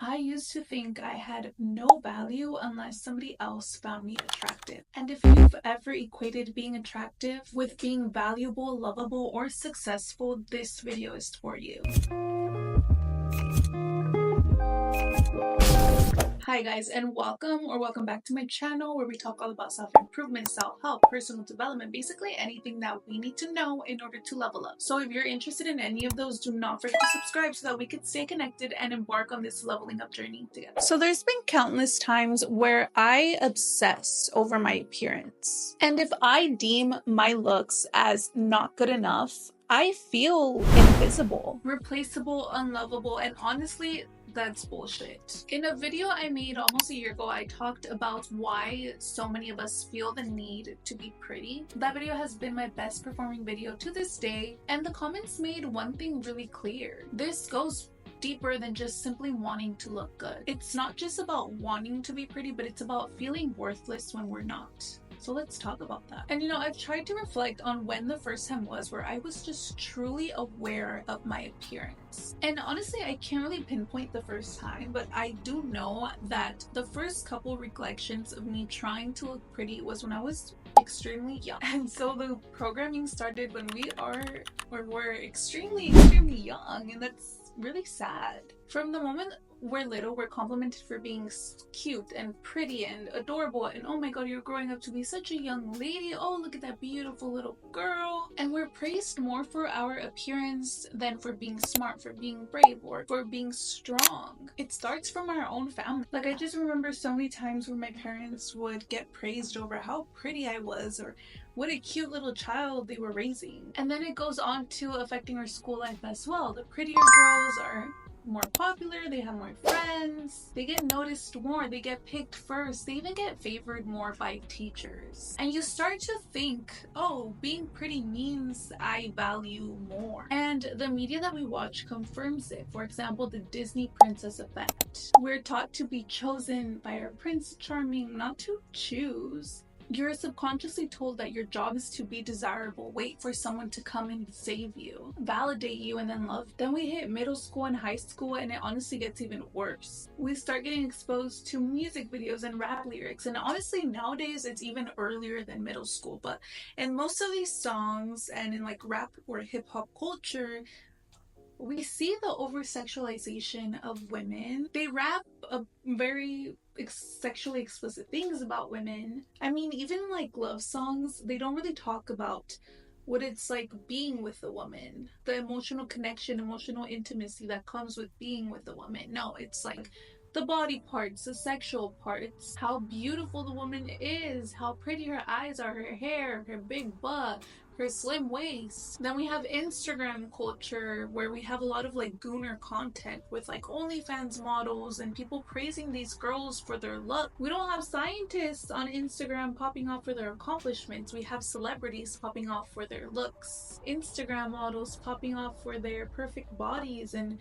I used to think I had no value unless somebody else found me attractive. And if you've ever equated being attractive with being valuable, lovable, or successful, this video is for you. Hi guys, and welcome back to my channel where we talk all about self-improvement, self-help, personal development, basically anything that we need to know in order to level up. So if you're interested in any of those, do not forget to subscribe so that we can stay connected and embark on this leveling up journey together. So there's been countless times where I obsess over my appearance. And if I deem my looks as not good enough, I feel invisible, replaceable, unlovable, and honestly, that's bullshit. In a video I made almost a year ago, I talked about why so many of us feel the need to be pretty. That video has been my best performing video to this day, and the comments made one thing really clear. This goes deeper than just simply wanting to look good. It's not just about wanting to be pretty, but it's about feeling worthless when we're not. So let's talk about that. And I've tried to reflect on when the first time was where I was just truly aware of my appearance. And honestly, I can't really pinpoint the first time, but I do know that the first couple recollections of me trying to look pretty was when I was extremely young. And so the programming started when we're extremely young, and that's really sad. From the moment we're little, we're complimented for being cute and pretty and adorable, and oh my god, you're growing up to be such a young lady, oh look at that beautiful little girl. And we're praised more for our appearance than for being smart, for being brave, or for being strong. It starts from our own family. Like, I just remember so many times where my parents would get praised over how pretty I was, or what a cute little child they were raising. And then it goes on to affecting our school life as well. The prettier girls are more popular, they have more friends, they get noticed more, they get picked first, they even get favored more by teachers. And you start to think, oh, being pretty means I value more. And the media that we watch confirms it. For example, the Disney princess effect. We're taught to be chosen by our Prince Charming, not to choose. You're subconsciously told that your job is to be desirable, wait for someone to come and save you, validate you, and then love. Then we hit middle school and high school, and it honestly gets even worse. We start getting exposed to music videos and rap lyrics, and honestly nowadays it's even earlier than middle school. But in most of these songs and in like rap or hip-hop culture, we see the over-sexualization of women. They rap a very sexually explicit things about women. I mean, even like love songs, they don't really talk about what it's like being with a woman, the emotional connection, emotional intimacy that comes with being with a woman. No, it's like the body parts, the sexual parts, how beautiful the woman is, how pretty her eyes are, her hair, her big butt, her slim waist. Then we have Instagram culture, where we have a lot of like gooner content with like OnlyFans models and people praising these girls for their look. We don't have scientists on Instagram popping off for their accomplishments. We have celebrities popping off for their looks, Instagram models popping off for their perfect bodies and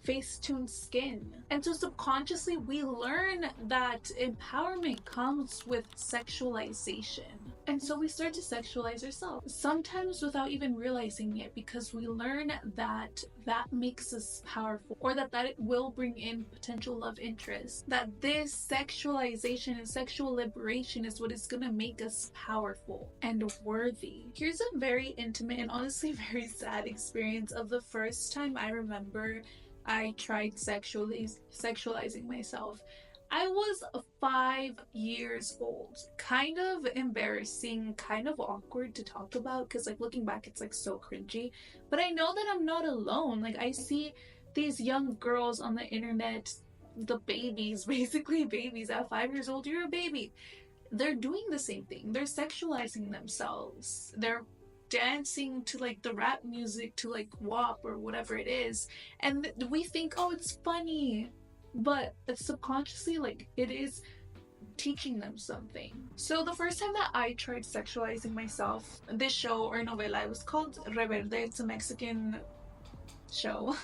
face-tuned skin. And so subconsciously we learn that empowerment comes with sexualization. And so we start to sexualize ourselves, sometimes without even realizing it, because we learn that that makes us powerful, or that it will bring in potential love interest, that this sexualization and sexual liberation is what is going to make us powerful and worthy. Here's a very intimate and honestly very sad experience of the first time I remember I tried sexualizing myself. I was 5 years old. Kind of embarrassing, kind of awkward to talk about, because like looking back it's like so cringy. But I know that I'm not alone. Like, I see these young girls on the internet, the babies, basically babies. At 5 years old, you're a baby. They're doing the same thing. They're sexualizing themselves. They're dancing to like the rap music, to like WAP or whatever it is, and we think, oh, it's funny, but subconsciously, like, it is teaching them something. So the first time that I tried sexualizing myself, this show or novela, it was called Reverde. It's a Mexican show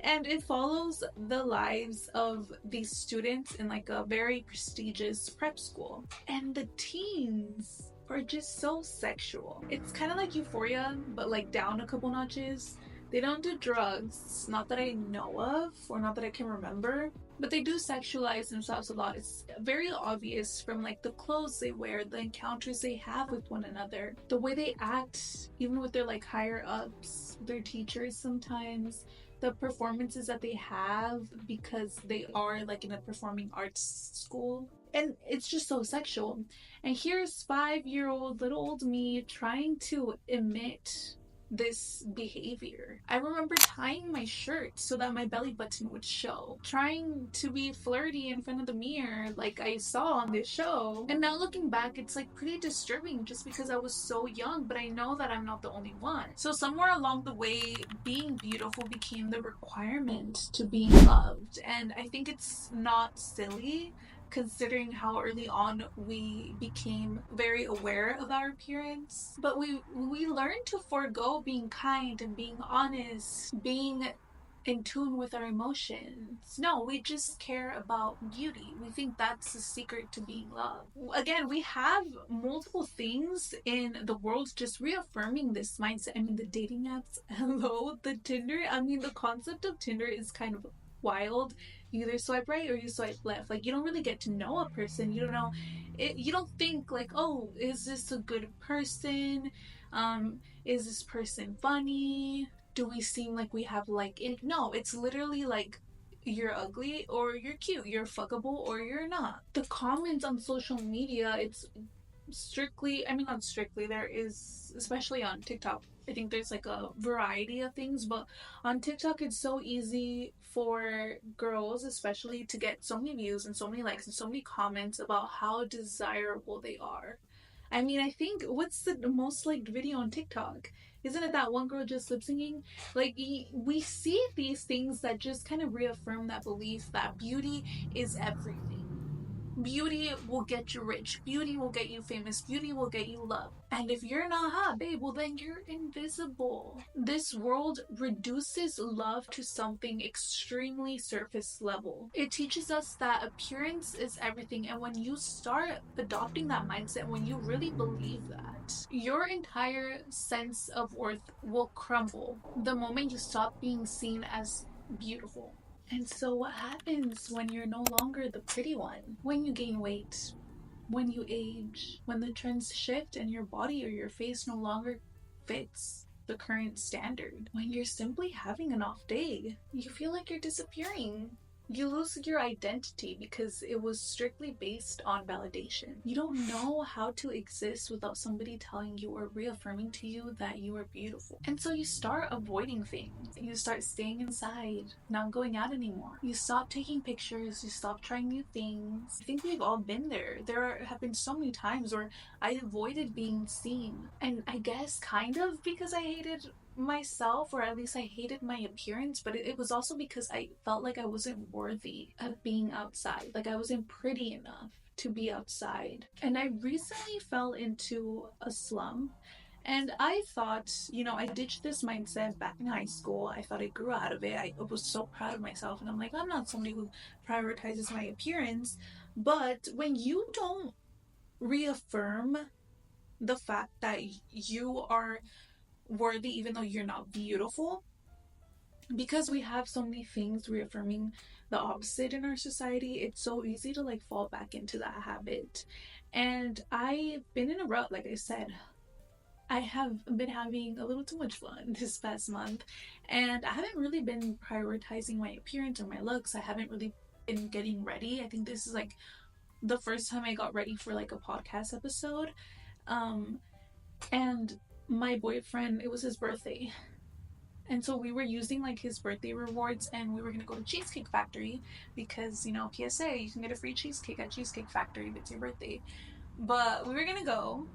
and it follows the lives of these students in like a very prestigious prep school, and the teens are just so sexual. It's kind of like Euphoria, but like down a couple notches. They don't do drugs, not that I know of, or not that I can remember, But they do sexualize themselves a lot. It's very obvious from like the clothes they wear, the encounters they have with one another, the way they act, even with their like higher ups, their teachers sometimes, the performances that they have because they are like in a performing arts school. And it's just so sexual. And here's 5-year-old little old me trying to emit this behavior. I remember tying my shirt so that my belly button would show, trying to be flirty in front of the mirror like I saw on this show. And now looking back, it's like pretty disturbing just because I was so young, but I know that I'm not the only one. So somewhere along the way, being beautiful became the requirement to being loved. And I think it's not silly considering how early on we became very aware of our appearance. But we learned to forego being kind and being honest, being in tune with our emotions. No, we just care about beauty. We think that's the secret to being loved. Again, we have multiple things in the world just reaffirming this mindset. I mean, the dating apps, hello, the Tinder. I mean, the concept of Tinder is kind of wild. You either swipe right or you swipe left. Like, you don't really get to know a person. You don't know it, you don't think like, oh, is this a good person? Is this person funny? Do we seem like we have like it? No, it's literally like you're ugly or you're cute, you're fuckable or you're not. The comments on social media, it's strictly, I mean, not strictly, there is, especially on TikTok, I think there's like a variety of things, but on TikTok it's so easy for girls especially to get so many views and so many likes and so many comments about how desirable they are. I mean, I think what's the most liked video on TikTok? Isn't it that one girl just lip singing? Like, we see these things that just kind of reaffirm that belief that beauty is everything. Beauty will get you rich. Beauty will get you famous. Beauty will get you love. And if you're not hot, babe, well, then you're invisible. This world reduces love to something extremely surface level. It teaches us that appearance is everything. And when you start adopting that mindset, when you really believe that, your entire sense of worth will crumble the moment you stop being seen as beautiful. And so, what happens when you're no longer the pretty one? When you gain weight, when you age, when the trends shift and your body or your face no longer fits the current standard, when you're simply having an off day, you feel like you're disappearing. You lose your identity because it was strictly based on validation. You don't know how to exist without somebody telling you or reaffirming to you that you are beautiful. And so you start avoiding things. You start staying inside, not going out anymore. You stop taking pictures, you stop trying new things. I think we've all been there. Have been so many times where I avoided being seen. And I guess kind of because I hated myself, or at least I hated my appearance, but it was also because I felt like I wasn't worthy of being outside. Like I wasn't pretty enough to be outside. And I recently fell into a slump. And I thought, I ditched this mindset back in high school. I thought I grew out of it. I was so proud of myself. And I'm like, I'm not somebody who prioritizes my appearance. But when you don't reaffirm the fact that you are worthy even though you're not beautiful, because we have so many things reaffirming the opposite in our society, it's so easy to like fall back into that habit. And I've been in a rut. Like I said, I have been having a little too much fun this past month, and I haven't really been prioritizing my appearance or my looks. I haven't really been getting ready. I think this is like the first time I got ready for like a podcast episode. And my boyfriend, it was his birthday, and so we were using like his birthday rewards, and we were gonna go to Cheesecake Factory because, PSA, you can get a free cheesecake at Cheesecake Factory if it's your birthday. But we were gonna go,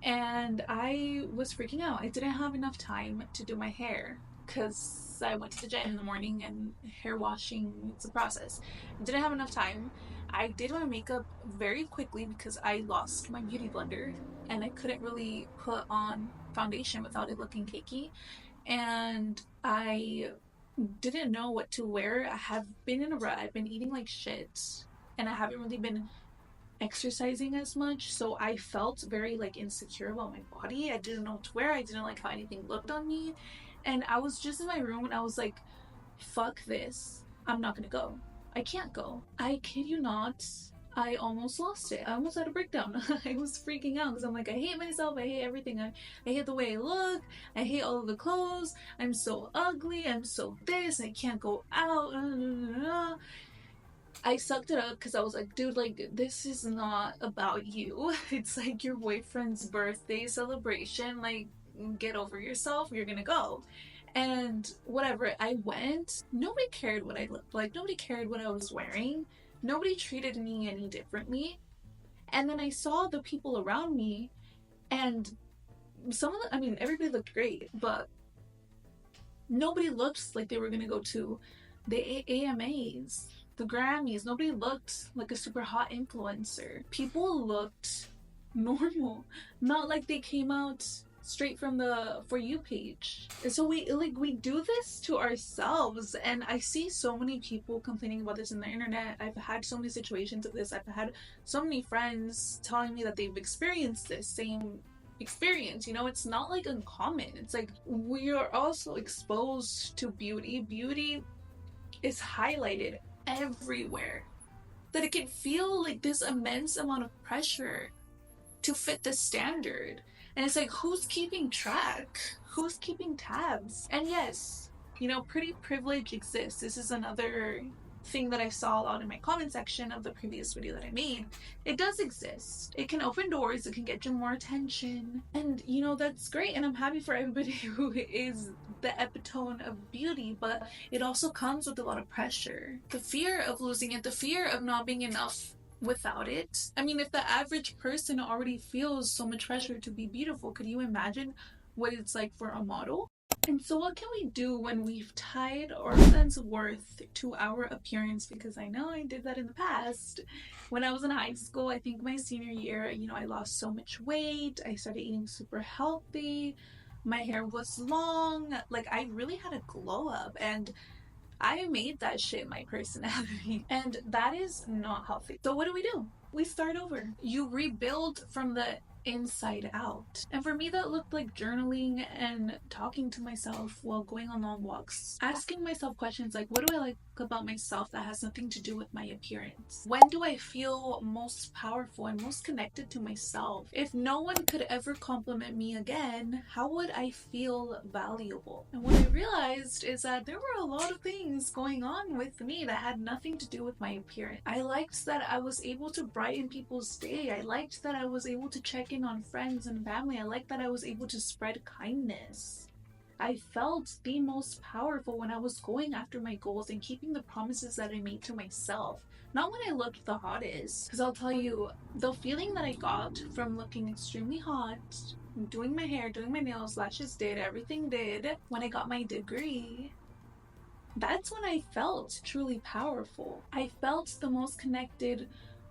and I was freaking out. I didn't have enough time to do my hair because I went to the gym in the morning and hair washing, it's a process. I didn't have enough time. I did my makeup very quickly because I lost my beauty blender and I couldn't really put on foundation without it looking cakey. And I didn't know what to wear. I have been in a rut. I've been eating like shit, and I haven't really been exercising as much, so I felt very like insecure about my body. I didn't know what to wear. I didn't like how anything looked on me. And I was just in my room and I was like, fuck this. I'm not gonna go. I can't go. I kid you not. I almost lost it. I almost had a breakdown. I was freaking out because I'm like, I hate myself. I hate everything. I hate the way I look. I hate all of the clothes. I'm so ugly. I'm so this. I can't go out. I sucked it up because I was like, dude, like, this is not about you. It's like your boyfriend's birthday celebration. Like, get over yourself. You're gonna go. And whatever, I went. Nobody cared what I looked like. Nobody cared what I was wearing. Nobody treated me any differently. And then I saw the people around me, and some of the, I mean, everybody looked great, but nobody looked like they were gonna go to the AMAs, the Grammys. Nobody looked like a super hot influencer. People looked normal, not like they came out straight from the For You page. And so we do this to ourselves, and I see so many people complaining about this in the internet. I've had so many situations of this. I've had so many friends telling me that they've experienced this same experience. You know, it's not like uncommon. It's like we are also exposed to beauty. Beauty is highlighted everywhere, that it can feel like this immense amount of pressure to fit the standard. And it's like, who's keeping track? Who's keeping tabs? And yes, you know, pretty privilege exists. This is another thing that I saw a lot in my comment section of the previous video that I made. It does exist. It can open doors, it can get you more attention. And you know, that's great. And I'm happy for everybody who is the epitome of beauty, but it also comes with a lot of pressure. The fear of losing it, the fear of not being enough without it. I mean, if the average person already feels so much pressure to be beautiful, could you imagine what it's like for a model? And so what can we do when we've tied our sense of worth to our appearance? Because I know I did that in the past. When I was in high school, I think my senior year, you know, I lost so much weight. I started eating super healthy. My hair was long. Like, I really had a glow up, and I made that shit my personality. And that is not healthy. So what do? We start over. You rebuild from the inside out. And for me, that looked like journaling and talking to myself while going on long walks. Asking myself questions like, what do I like about myself that has nothing to do with my appearance? When do I feel most powerful and most connected to myself? If no one could ever compliment me again, how would I feel valuable? And what I realized is that there were a lot of things going on with me that had nothing to do with my appearance. I liked that I was able to brighten people's day. I liked that I was able to check in on friends and family. I liked that I was able to spread kindness. I felt the most powerful when I was going after my goals and keeping the promises that I made to myself. Not when I looked the hottest. Because I'll tell you, the feeling that I got from looking extremely hot, doing my hair, doing my nails, lashes did, everything did, when I got my degree, that's when I felt truly powerful. I felt the most connected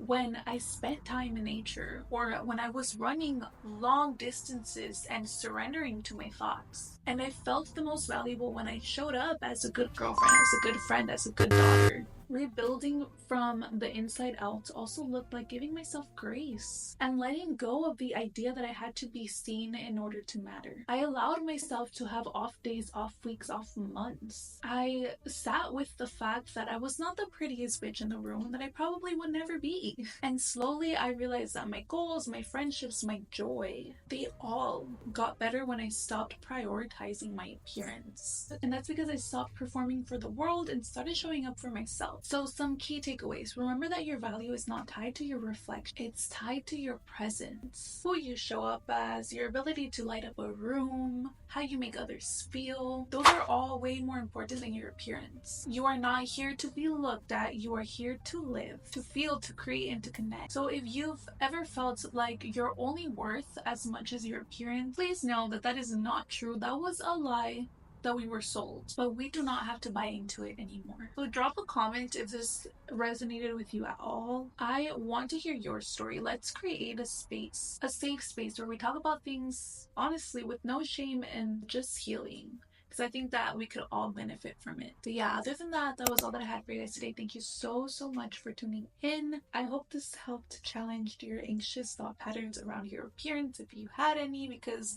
when I spent time in nature, or when I was running long distances and surrendering to my thoughts. And I felt the most valuable when I showed up as a good girlfriend, as a good friend, as a good daughter. Rebuilding from the inside out also looked like giving myself grace and letting go of the idea that I had to be seen in order to matter. I allowed myself to have off days, off weeks, off months. I sat with the fact that I was not the prettiest bitch in the room, that I probably would never be. And slowly I realized that my goals, my friendships, my joy, they all got better when I stopped prioritizing my appearance. And that's because I stopped performing for the world and started showing up for myself. So some key takeaways. Remember that your value is not tied to your reflection. It's tied to your presence. Who you show up as, your ability to light up a room, how you make others feel. Those are all way more important than your appearance. You are not here to be looked at. You are here to live, to feel, to create, and to connect. So if you've ever felt like you're only worth as much as your appearance, please know that that is not true. That was a lie that we were sold, but we do not have to buy into it anymore. So drop a comment if this resonated with you at all. I want to hear your story. Let's create a space, a safe space where we talk about things honestly with no shame and just healing, because I think that we could all benefit from it. So yeah, other than that, that was all that I had for you guys today. Thank you so much for tuning in. I hope this helped challenge your anxious thought patterns around your appearance if you had any, because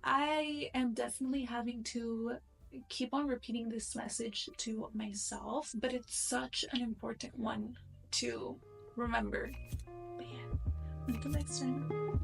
I am definitely having to keep on repeating this message to myself, but it's such an important one to remember. But yeah, until next time.